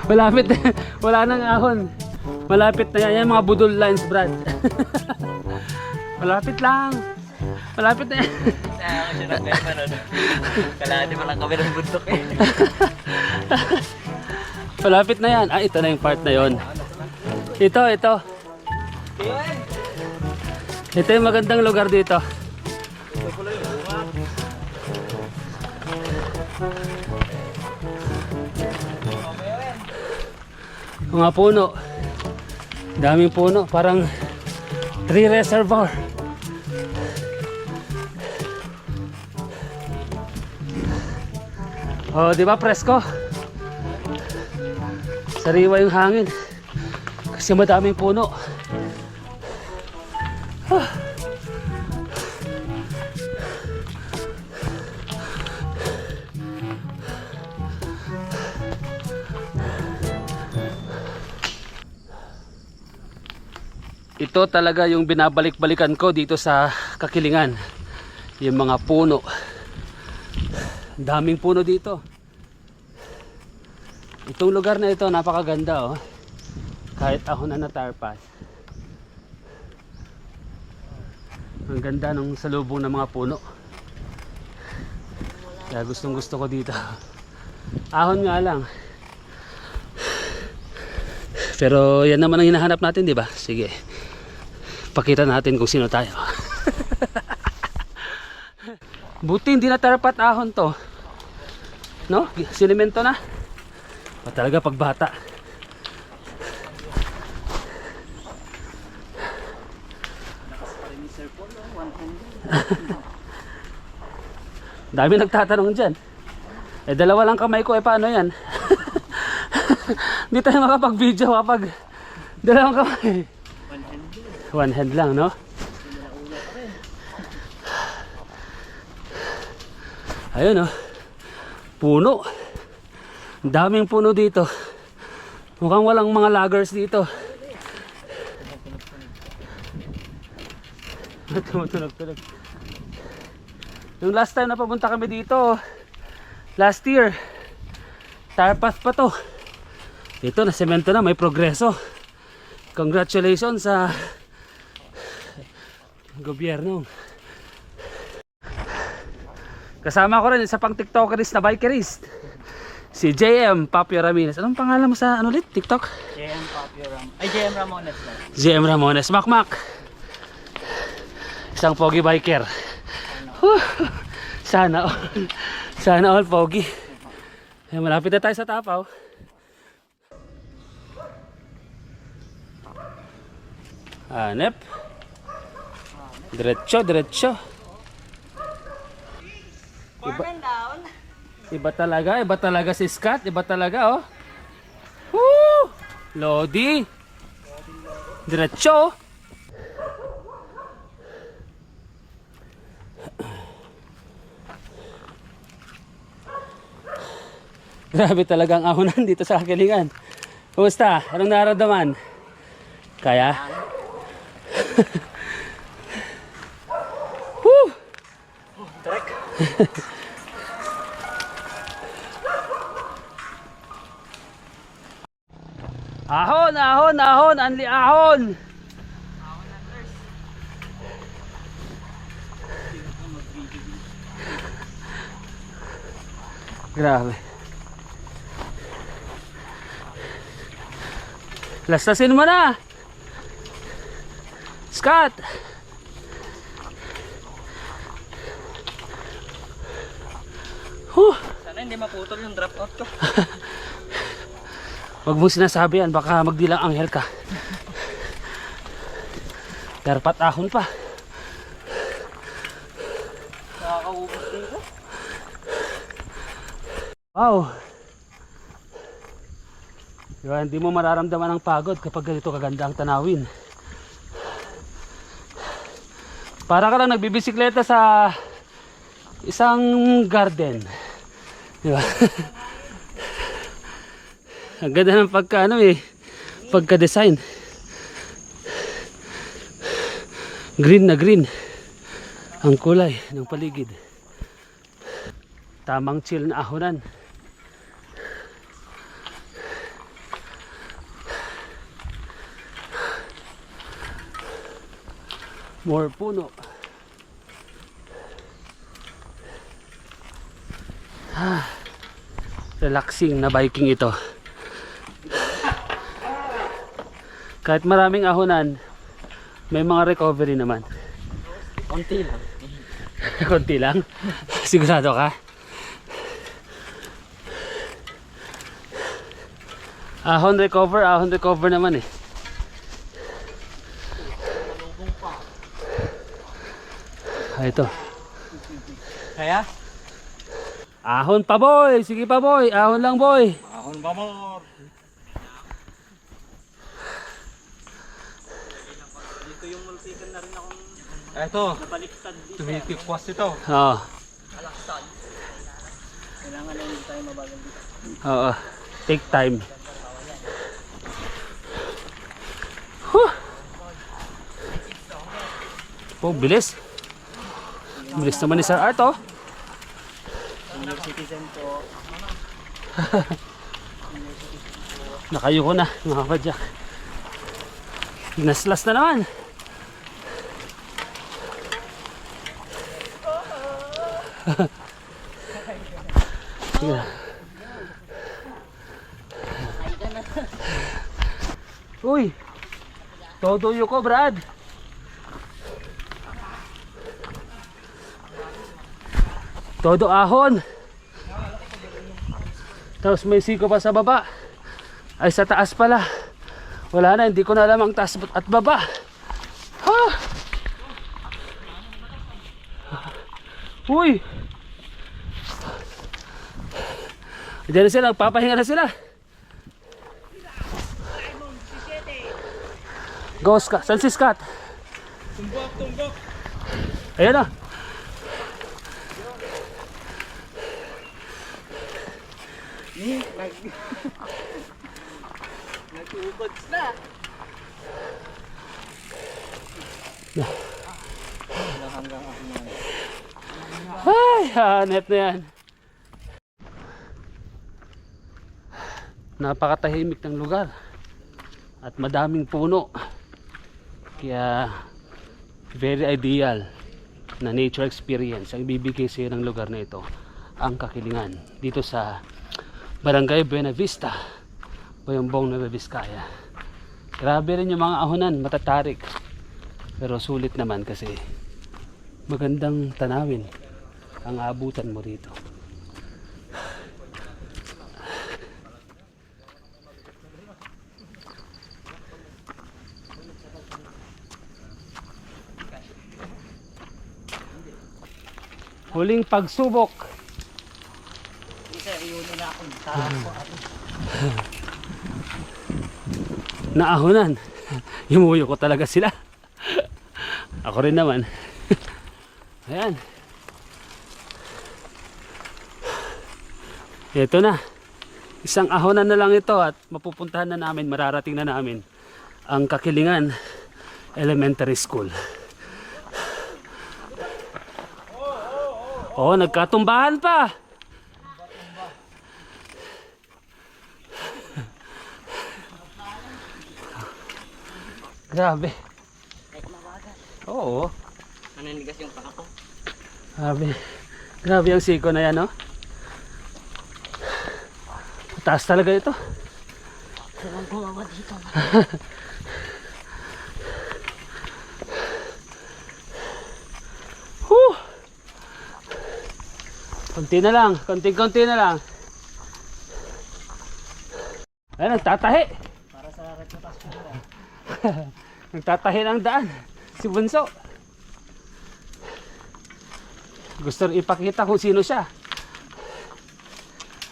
Malapit. Wala nang ahon. Malapit na yan. Yan mga budol lines, Brad. Malapit lang. Malapit na yan. Kalahati pa lang kami ng bundok eh. Malapit na yan. Ah, ito na yung part na yon. Ito. Ito yung magandang lugar dito. Mga puno. Daming puno. Parang tree reservoir. Oh, di ba presko? Sariwa yung hangin. Kasi madaming puno. Ito talaga yung binabalik-balikan ko dito sa Kakilingan. Yung mga puno. Daming puno dito. Itong lugar na ito napakaganda oh. Kahit ahon na natarpas. Ang ganda ng salubong ng mga puno. Kaya gustong gusto ko dito. Ahon nga lang. Pero yan naman ang hinahanap natin, di ba? Sige. Pakita natin kung sino tayo. Buti hindi na tarapat ahon to. No? Sinemento na. Pa talaga pagbata. Dami nagtatanong dyan. Eh dalawa lang kamay ko, eh paano yan? Hindi tayo makapag-video kapag dalawang kamay. One hand lang, no? Ayun, oh. Puno. Daming puno dito. Mukhang walang mga loggers dito. Tumutunog-tunog. Yung last time na papunta kami dito, last year, tarpas pa to. Ito na semento na, may progreso. Congratulations sa gobyerno. Kasama ko rin sa pang tiktokerist na bikerist, si JM Papio Ramirez. Anong pangalan mo sa ano ulit? TikTok? JM Papio Ramones. Ay, JM Ramones lang. JM Ramones. Makmak. Isang pogi biker. Sana all. Sana all pogi. Ay, malapit na tayo sa Tapaw. Hanep. Diretso, diretso. Iba talaga si Scott, iba talaga oh. Woo! Lodi. Diretso. Grabe talagang ahonan dito sa Kakilingan. Kumusta? Anong nararamdaman? Kaya? Woo! Trek. Ahon, ahon, ahon, anli ahon. Grabe. Lastasin mo na, Scott. Sana hindi maputol yung drop out ko. Wag mong sinasabi yan, baka magdilang anghel ka. Karpat ahon pa. Nakakaubos dito. Wow. Diba, hindi mo mararamdaman ang pagod kapag ganito kaganda ang tanawin. Para ka lang nagbibisikleta sa isang garden. Diba? Ang ganda ng pagka-design. Green na green ang kulay ng paligid. Tamang chill na ahonan. More puno. Relaxing na biking ito. Kahit maraming ahonan, may mga recovery naman. Konti lang. Konti lang. Sigurado ka? Ahon recover naman eh. Ito. Kaya? Ahon pa boy! Sige pa boy! Ahon lang boy! Ahon ba more? Dito yung multikan na rin akong Ito, nabaliktad dito. tumitikwas ito. Oo. Alaksan. Kailangan na hindi tayo mabagal dito. Oo. Take time. Huh! Oh, bilis. Bilis naman ni Sir Art oh. Senior citizen po. Nakayuko na mga kapadyak. Naslas na naman. Yeah. Uy! Todo yuko Brad. Todo ahon. Tapos may siko pa sa baba. Ay sa taas pala. Wala na, hindi ko na alam ang taas at baba. Ha! Uy! Diyan na sila, nagpapahinga na sila. Go Scott, saan si Scott? Tumbok. Ayan na. Nag-uugods na. Hanggang ako na. Ay, hanep na yan. Napakatahimik ng lugar. At madaming puno. Kaya very ideal na nature experience ang bibigay sa iyo ng lugar na ito, ang Kakilingan, dito sa Barangay Buena Vista, Bayambong, Nueva Vizcaya. Grabe rin yung mga ahonan, matatarik, pero sulit naman kasi magandang tanawin ang abutan mo rito. Huling pagsubok. Isa, iyon na ako. Naahonan. Yumuyo ko talaga sila. Ako rin naman. Ayan. Ito na. Isang ahonan na lang ito at mapupuntahan na namin, mararating na namin ang Kakilingan Elementary School. Oh, nagkatumbahan pa. Grabe. Kahit mabagal. Oo. Naninigas yung paa ko. Grabe. Grabe ang siko na yan, no? Taas talaga ito. Kailangan bumaba dito. Whew! Konti na lang. Konti na lang. Ay, nagtatahi. Para sa reputas ko. Nagtatahi ng daan. Si Bunso. Gusto rin ipakita kung sino siya.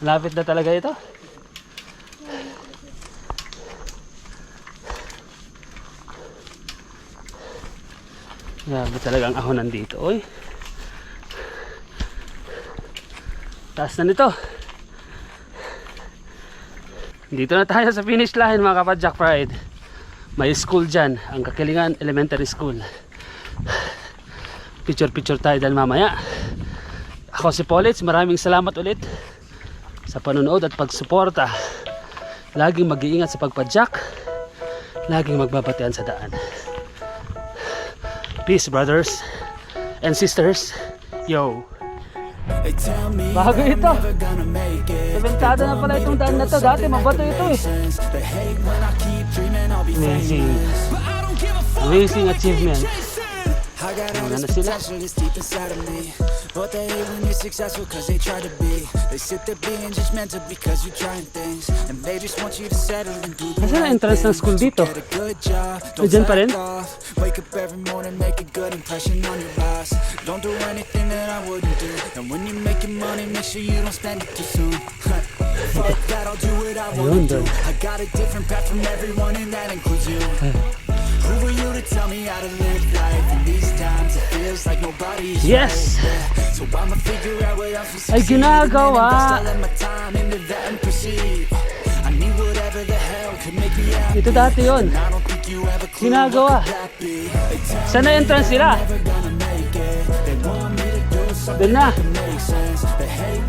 Lapit na talaga ito. Grabe talaga ang ahonan dito. Oy. Taas na nito. Dito na tayo sa finish line mga kapadyak pride. May school dyan, ang Kakilingan Elementary School. Picture tayo dahil mamaya. Ako si Politz, maraming salamat ulit sa panonood at pagsuporta. Laging mag-iingat sa pagpadyak, laging magbabatian sa daan. Peace, brothers and sisters. Yo. They tell me Bago I'm ito. never gonna make it. Sementado na pala itong daan na to. Dati mabato ito eh. They hate when I keep dreaming I'll be Amazing. famous. But I don't give a fuck Amazing achievement. I got all Wala this na sila. potential that's deep inside of me. But they hate when you're successful cause they try to be. They sit there being judgmental because you're trying things. And they just want you to settle and do the Nasaan ang right entrance ng thing. school dito? Get a good job, don't Diyan pa rin? slack off. Wake up every morning, make a good impression on your boss. Don't do anything that I wouldn't do. And when you're making money, make sure you don't spend it too soon. Fuck that, I'll do what I Ayun, wanna do. doon. I got a different path from everyone and that includes you. Who are you to tell me how to live life? In these times it feels like nobody's Yes! right. So I'ma figure out what else to Ay, succeed. ginagawa. And then invest all of my time into that and proceed. I need whatever the hell could make me happy. Ito dati yun. And I don't think you have a clue Ginagawa. what could that be. They tell Saan na entrance nila? me I'm never gonna make it. They want me to do something Doon na. that makes sense. They hate